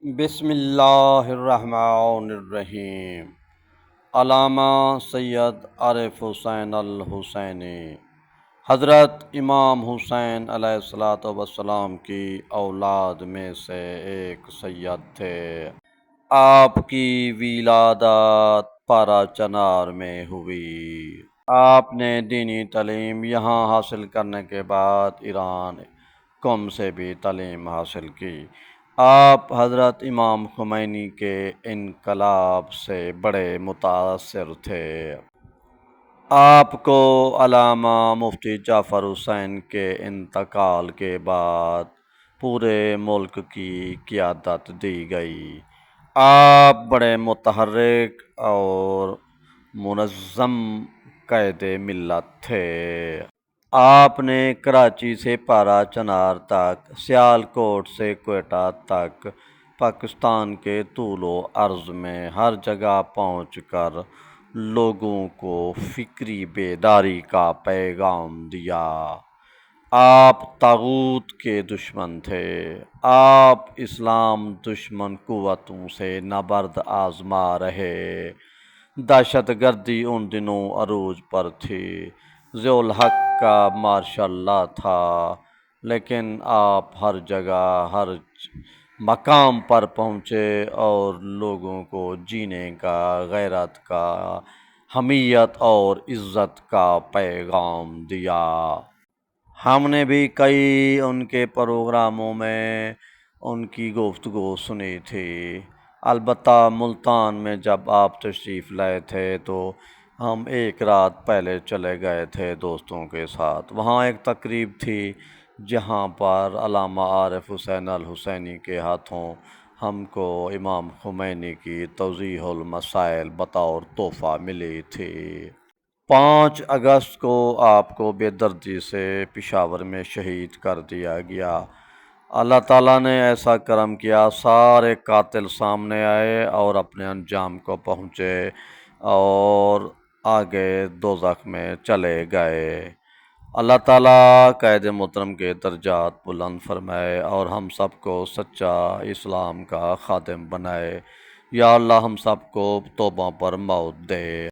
بسم اللہ الرحمن الرحیم۔ علامہ سید عارف حسین الحسینی حضرت امام حسین علیہ الصلاۃ والسلام کی اولاد میں سے ایک سید تھے۔ آپ کی ولادت پارا چنار میں ہوئی۔ آپ نے دینی تعلیم یہاں حاصل کرنے کے بعد ایران قم سے بھی تعلیم حاصل کی۔ آپ حضرت امام خمینی کے انقلاب سے بڑے متاثر تھے۔ آپ کو علامہ مفتی جعفر حسین کے انتقال کے بعد پورے ملک کی قیادت دی گئی۔ آپ بڑے متحرک اور منظم قائد ملت تھے۔ آپ نے کراچی سے پارا چنار تک، سیالکوٹ سے کوئٹہ تک، پاکستان کے طول و عرض میں ہر جگہ پہنچ کر لوگوں کو فکری بیداری کا پیغام دیا۔ آپ طاغوت کے دشمن تھے۔ آپ اسلام دشمن قوتوں سے نبرد آزما رہے۔ دہشت گردی ان دنوں عروج پر تھی۔ ضیاء الحق کا مارشل لا تھا، لیکن آپ ہر جگہ ہر مقام پر پہنچے اور لوگوں کو جینے کا، غیرت کا، حمیت اور عزت کا پیغام دیا۔ ہم نے بھی کئی ان کے پروگراموں میں ان کی گفتگو سنی تھی۔ البتہ ملتان میں جب آپ تشریف لائے تھے تو ہم ایک رات پہلے چلے گئے تھے دوستوں کے ساتھ۔ وہاں ایک تقریب تھی جہاں پر علامہ عارف حسین الحسینی کے ہاتھوں ہم کو امام خمینی کی توضیح المسائل بطور تحفہ ملی تھی۔ 5 اگست کو آپ کو بے دردی سے پشاور میں شہید کر دیا گیا۔ اللہ تعالیٰ نے ایسا کرم کیا، سارے قاتل سامنے آئے اور اپنے انجام کو پہنچے اور آگے دوزخ میں چلے گئے۔ اللہ تعالیٰ قائد محترم کے درجات بلند فرمائے اور ہم سب کو سچا اسلام کا خادم بنائے۔ یا اللہ ہم سب کو توبہ پر موت دے۔